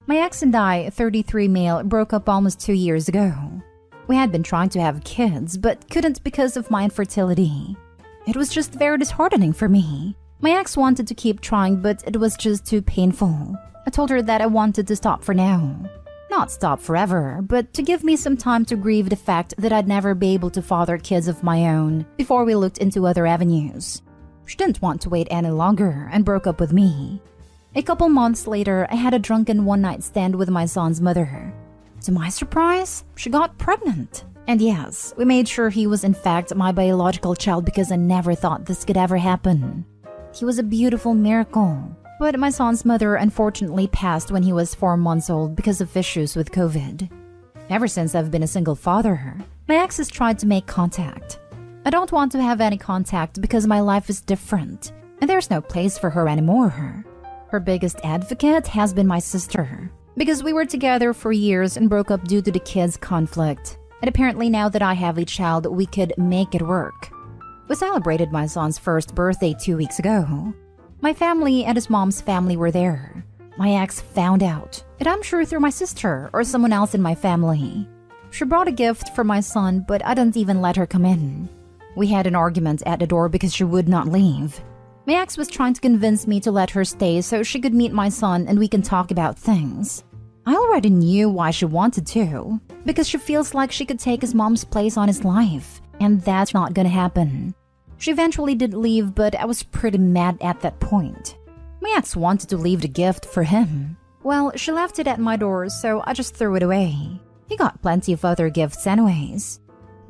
My ex and I, 33 male, broke up almost 2 years ago. We had been trying to have kids, but couldn't because of my infertility. It was just very disheartening for me. My ex wanted to keep trying, but it was just too painful. I told her that I wanted to stop for now. Not stop forever, but to give me some time to grieve the fact that I'd never be able to father kids of my own before we looked into other avenues. She didn't want to wait any longer and broke up with me. A couple months later, I had a drunken one-night stand with my son's mother. To my surprise, she got pregnant. And yes, we made sure he was in fact my biological child because I never thought this could ever happen. He was a beautiful miracle. But my son's mother unfortunately passed when he was 4 months old because of issues with COVID. Ever since I've been a single father, my ex has tried to make contact. I don't want to have any contact because my life is different, and there's no place for her anymore. Her biggest advocate has been my sister, because we were together for years and broke up due to the kids' conflict. And apparently now that I have a child, we could make it work. We celebrated my son's first birthday 2 weeks ago. My family and his mom's family were there. My ex found out, and I'm sure through my sister or someone else in my family. She brought a gift for my son, but I didn't even let her come in. We had an argument at the door because she would not leave. My ex was trying to convince me to let her stay so she could meet my son and we can talk about things. I already knew why she wanted to, because she feels like she could take his mom's place on his life, and that's not gonna happen. She eventually did leave, but I was pretty mad at that point. My ex wanted to leave the gift for him. Well, she left it at my door, so I just threw it away. He got plenty of other gifts anyways.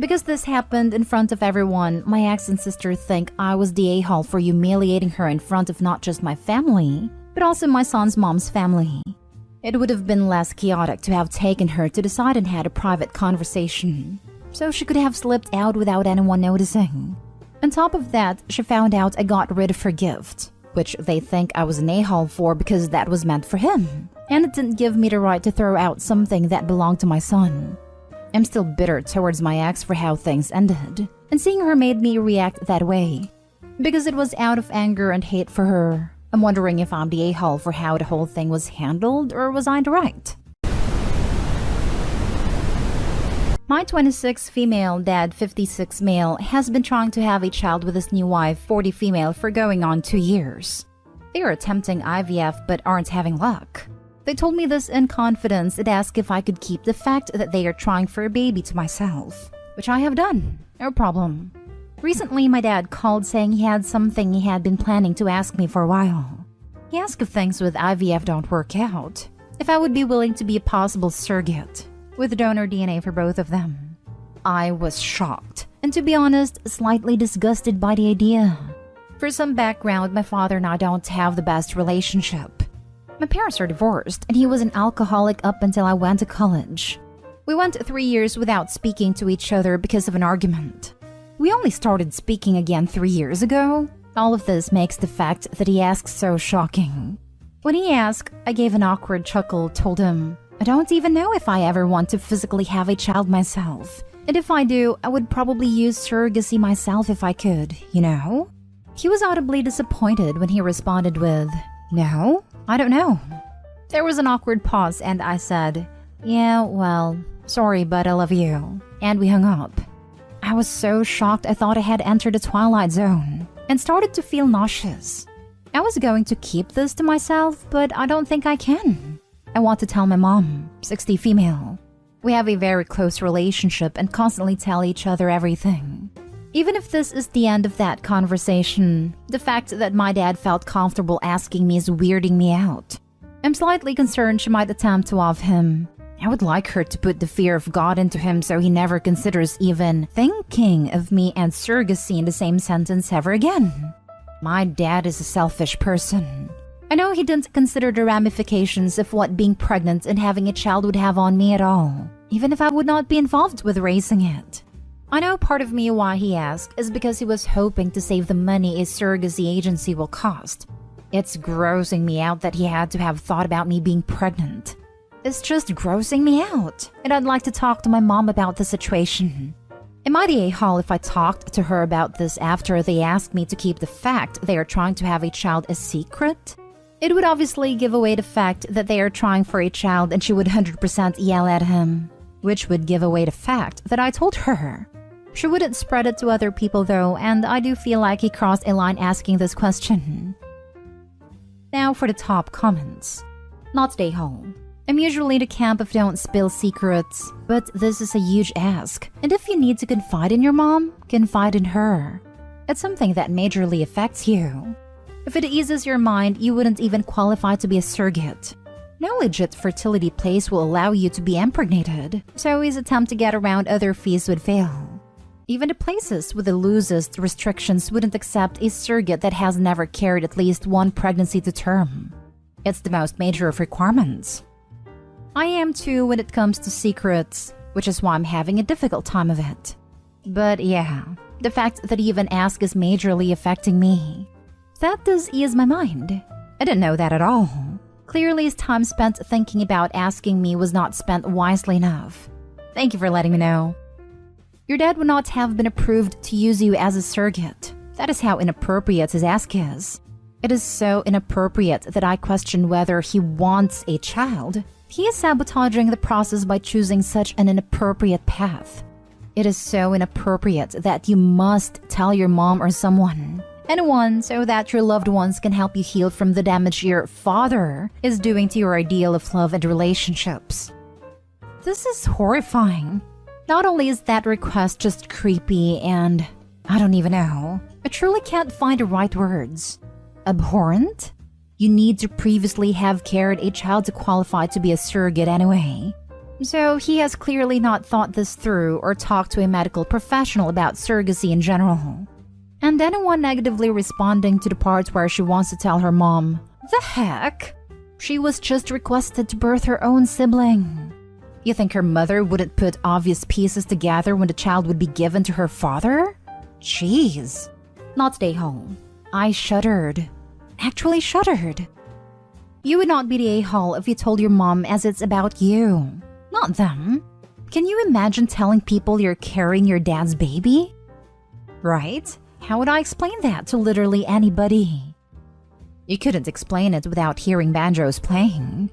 Because this happened in front of everyone, my ex and sister think I was the a-hole for humiliating her in front of not just my family, but also my son's mom's family. It would have been less chaotic to have taken her to the side and had a private conversation, so she could have slipped out without anyone noticing. On top of that, she found out I got rid of her gift, which they think I was an a-hole for because that was meant for him, and it didn't give me the right to throw out something that belonged to my son. I'm still bitter towards my ex for how things ended, and seeing her made me react that way. Because it was out of anger and hate for her. I'm wondering if I'm the a-hole for how the whole thing was handled, or was I the right? My 26 female dad, 56 male, has been trying to have a child with his new wife, 40 female, for going on 2 years. They are attempting IVF but aren't having luck. They told me this in confidence and asked if I could keep the fact that they are trying for a baby to myself, which I have done. No problem. Recently, my dad called saying he had something he had been planning to ask me for a while. He asked if things with IVF don't work out, if I would be willing to be a possible surrogate, with donor DNA for both of them. I was shocked, and to be honest, slightly disgusted by the idea. For some background, my father and I don't have the best relationship. My parents are divorced, and he was an alcoholic up until I went to college. We went 3 years without speaking to each other because of an argument. We only started speaking again 3 years ago. All of this makes the fact that he asked so shocking. When he asked, I gave an awkward chuckle, told him, I don't even know if I ever want to physically have a child myself. And if I do, I would probably use surrogacy myself if I could, you know? He was audibly disappointed when he responded with, no, I don't know. There was an awkward pause and I said, yeah, well, sorry, but I love you. And we hung up. I was so shocked I thought I had entered a twilight zone and started to feel nauseous. I was going to keep this to myself, but I don't think I can. I want to tell my mom, 60 female. We have a very close relationship and constantly tell each other everything. Even if this is the end of that conversation, the fact that my dad felt comfortable asking me is weirding me out. I'm slightly concerned she might attempt to off him. I would like her to put the fear of God into him so he never considers even thinking of me and surrogacy in the same sentence ever again. My dad is a selfish person. I know he didn't consider the ramifications of what being pregnant and having a child would have on me at all, even if I would not be involved with raising it. I know part of me why he asked is because he was hoping to save the money a surrogacy agency will cost. It's grossing me out that he had to have thought about me being pregnant. It's just grossing me out, and I'd like to talk to my mom about the situation. Am I the a-hole if I talked to her about this after they asked me to keep the fact they are trying to have a child a secret? It would obviously give away the fact that they are trying for a child and she would 100% yell at him, which would give away the fact that I told her. She wouldn't spread it to other people though, and I do feel like he crossed a line asking this question. Now for the top comments. Not stay home. I'm usually the camp of don't spill secrets, but this is a huge ask. And if you need to confide in your mom, confide in her. It's something that majorly affects you. If it eases your mind, you wouldn't even qualify to be a surrogate. No legit fertility place will allow you to be impregnated, so his attempt to get around other fees would fail. Even the places with the loosest restrictions wouldn't accept a surrogate that has never carried at least one pregnancy to term. It's the most major of requirements. I am too when it comes to secrets, which is why I'm having a difficult time of it. But yeah, the fact that he even asked is majorly affecting me. That does ease my mind. I didn't know that at all. Clearly his time spent thinking about asking me was not spent wisely enough. Thank you for letting me know. Your dad would not have been approved to use you as a surrogate. That is how inappropriate his ask is. It is so inappropriate that I question whether he wants a child. He is sabotaging the process by choosing such an inappropriate path. It is so inappropriate that you must tell your mom or someone. Anyone, so that your loved ones can help you heal from the damage your father is doing to your ideal of love and relationships. This is horrifying. Not only is that request just creepy and, I don't even know, I truly can't find the right words. Abhorrent? You need to previously have carried a child to qualify to be a surrogate anyway. So he has clearly not thought this through or talked to a medical professional about surrogacy in general. And anyone negatively responding to the part where she wants to tell her mom, the heck? She was just requested to birth her own sibling. You think her mother wouldn't put obvious pieces together when the child would be given to her father? Jeez. Not stay home. I shuddered. Actually shuddered. You would not be the a-hole if you told your mom as it's about you, not them. Can you imagine telling people you're carrying your dad's baby? Right? How would I explain that to literally anybody? You couldn't explain it without hearing banjos playing.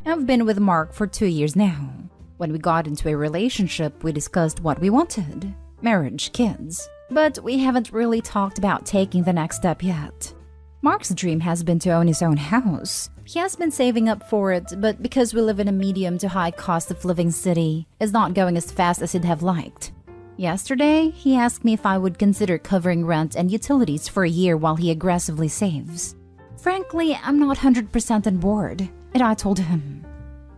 I've been with Mark for 2 years now. When we got into a relationship, we discussed what we wanted. Marriage, kids. But we haven't really talked about taking the next step yet. Mark's dream has been to own his own house. He has been saving up for it, but because we live in a medium to high cost of living city, it's not going as fast as he'd have liked. Yesterday, he asked me if I would consider covering rent and utilities for a year while he aggressively saves. Frankly, I'm not 100% on board, and I told him.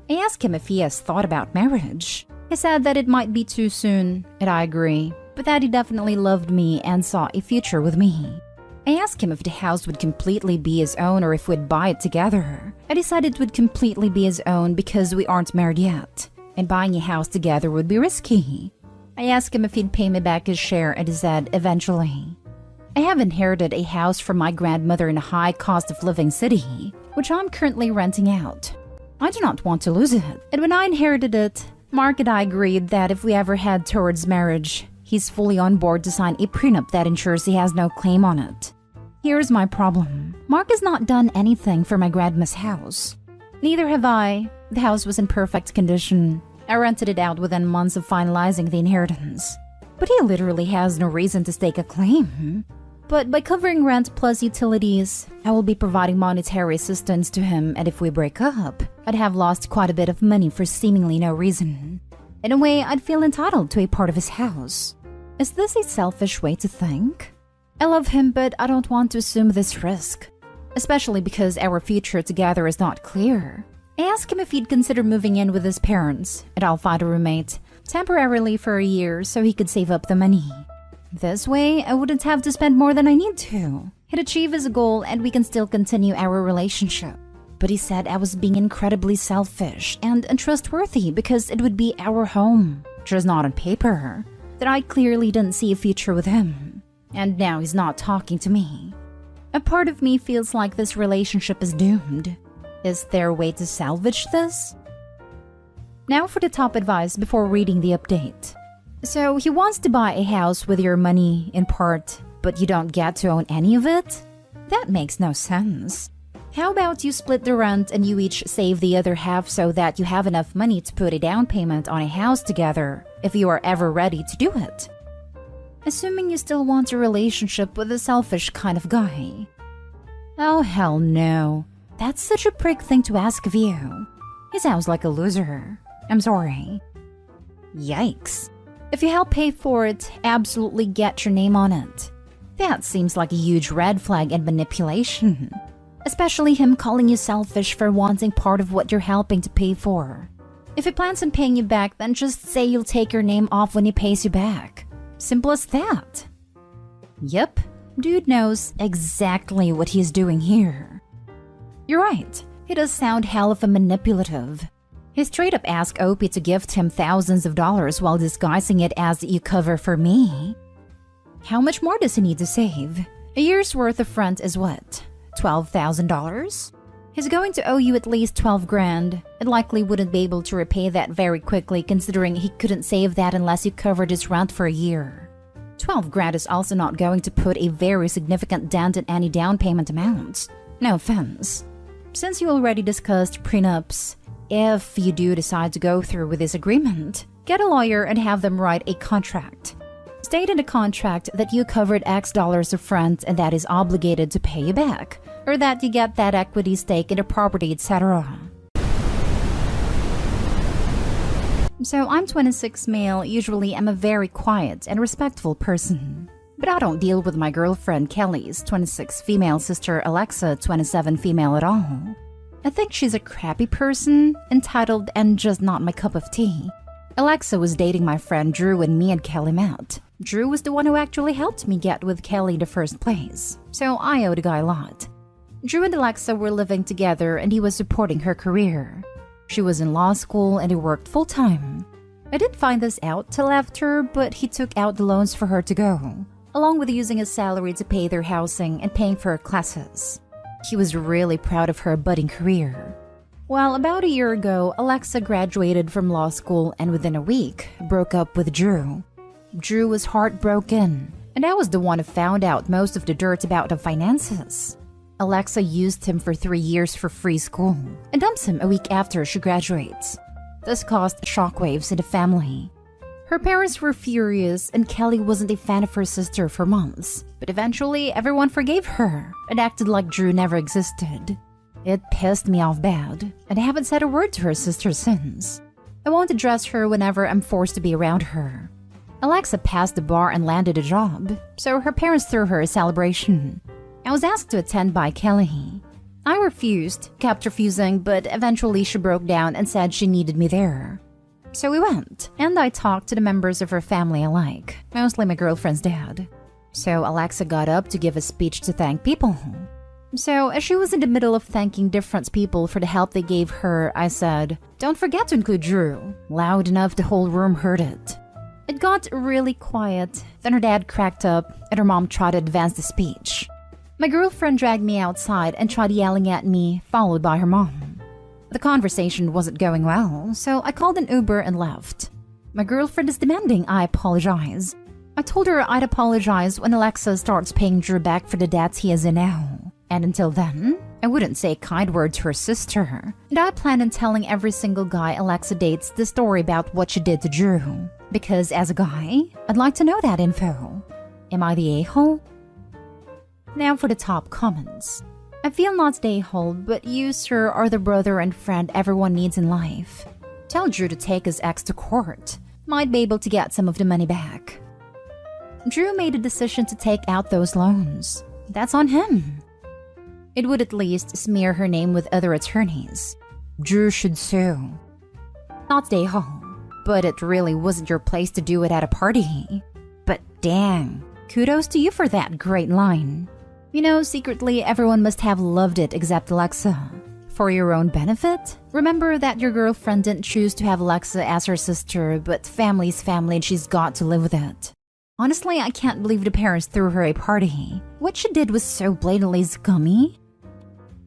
I asked him if he has thought about marriage. He said that it might be too soon, and I agree, but that he definitely loved me and saw a future with me. I asked him if the house would completely be his own or if we'd buy it together. I decided it would completely be his own because we aren't married yet, and buying a house together would be risky. I asked him if he'd pay me back his share and he said eventually. I have inherited a house from my grandmother in a high cost of living city, which I'm currently renting out. I do not want to lose it, and when I inherited it, Mark and I agreed that if we ever head towards marriage, he's fully on board to sign a prenup that ensures he has no claim on it. Here's my problem. Mark has not done anything for my grandma's house. Neither have I. The house was in perfect condition. I rented it out within months of finalizing the inheritance. But he literally has no reason to stake a claim. But by covering rent plus utilities, I will be providing monetary assistance to him, and if we break up, I'd have lost quite a bit of money for seemingly no reason. In a way, I'd feel entitled to a part of his house. Is this a selfish way to think? I love him, but I don't want to assume this risk, especially because our future together is not clear. I asked him if he'd consider moving in with his parents, and I'll find a roommate, temporarily for a year so he could save up the money. This way, I wouldn't have to spend more than I need to. He'd achieve his goal and we can still continue our relationship. But he said I was being incredibly selfish and untrustworthy because it would be our home, just not on paper. That I clearly didn't see a future with him. And now he's not talking to me. A part of me feels like this relationship is doomed. Is there a way to salvage this? Now for the top advice before reading the update. So he wants to buy a house with your money in part, but you don't get to own any of it? That makes no sense. How about you split the rent and you each save the other half so that you have enough money to put a down payment on a house together if you are ever ready to do it? Assuming you still want a relationship with a selfish kind of guy. Oh, hell no. That's such a prick thing to ask of you. He sounds like a loser. I'm sorry. Yikes. If you help pay for it, absolutely get your name on it. That seems like a huge red flag and manipulation. Especially him calling you selfish for wanting part of what you're helping to pay for. If he plans on paying you back, then just say you'll take your name off when he pays you back. Simple as that. Yep, dude knows exactly what he's doing here. You're right, he does sound hell of a manipulative. He straight up asked Opie to gift him thousands of dollars while disguising it as you cover for me. How much more does he need to save? A year's worth of rent is what? $12,000? He's going to owe you at least 12 grand and likely wouldn't be able to repay that very quickly considering he couldn't save that unless you covered his rent for a year. 12 grand is also not going to put a very significant dent in any down payment amounts. No offense. Since you already discussed prenups, if you do decide to go through with this agreement, get a lawyer and have them write a contract. State in the contract that you covered X dollars of rent and that is obligated to pay you back, or that you get that equity stake in the property, etc. So I'm 26 male, usually I'm a very quiet and respectful person. But I don't deal with my girlfriend Kelly's 26 female sister Alexa 27 female at all. I think she's a crappy person, entitled and just not my cup of tea. Alexa was dating my friend Drew when me and Kelly met. Drew was the one who actually helped me get with Kelly in the first place, so I owe the guy a lot. Drew and Alexa were living together and he was supporting her career. She was in law school and he worked full-time. I didn't find this out till after, but he took out the loans for her to go, along with using his salary to pay their housing and paying for her classes. He was really proud of her budding career. Well, about a year ago, Alexa graduated from law school and within a week, broke up with Drew. Drew was heartbroken, and I was the one who found out most of the dirt about the finances. Alexa used him for 3 years for free school and dumps him a week after she graduates. This caused shockwaves in the family. Her parents were furious and Kelly wasn't a fan of her sister for months, but eventually everyone forgave her and acted like Drew never existed. It pissed me off bad, and I haven't said a word to her sister since. I won't address her whenever I'm forced to be around her. Alexa passed the bar and landed a job, so her parents threw her a celebration. I was asked to attend by Kelly. I refused, kept refusing, but eventually she broke down and said she needed me there. So we went, and I talked to the members of her family alike, mostly my girlfriend's dad. So Alexa got up to give a speech to thank people. So as she was in the middle of thanking different people for the help they gave her, I said, "Don't forget to include Drew," loud enough the whole room heard it. It got really quiet, then her dad cracked up and her mom tried to advance the speech. My girlfriend dragged me outside and tried yelling at me, followed by her mom. The conversation wasn't going well, so I called an Uber and left. My girlfriend is demanding I apologize. I told her I'd apologize when Alexa starts paying Drew back for the debts he is in now. And until then, I wouldn't say a kind word to her sister. And I plan on telling every single guy Alexa dates the story about what she did to Drew. Because as a guy, I'd like to know that info. Am I the a-hole? Now for the top comments. I feel not the a-hole, but you, sir, are the brother and friend everyone needs in life. Tell Drew to take his ex to court. Might be able to get some of the money back. Drew made a decision to take out those loans. That's on him. It would at least smear her name with other attorneys. Drew should sue. Not the a-hole, but it really wasn't your place to do it at a party. But dang, kudos to you for that great line. You know, secretly everyone must have loved it except Alexa. For your own benefit, remember that your girlfriend didn't choose to have Alexa as her sister, but family's family and she's got to live with it. Honestly, I can't believe the parents threw her a party. What she did was so blatantly scummy.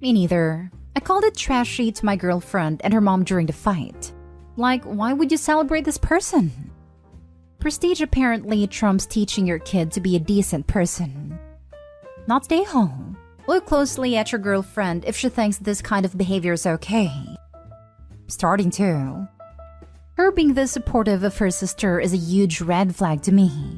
Me neither. I called it trashy to my girlfriend and her mom during the fight. Like, why would you celebrate this person? Prestige apparently trumps teaching your kid to be a decent person. Not the a-hole. Look closely at your girlfriend if she thinks this kind of behavior is okay. Starting to. Her being this supportive of her sister is a huge red flag to me.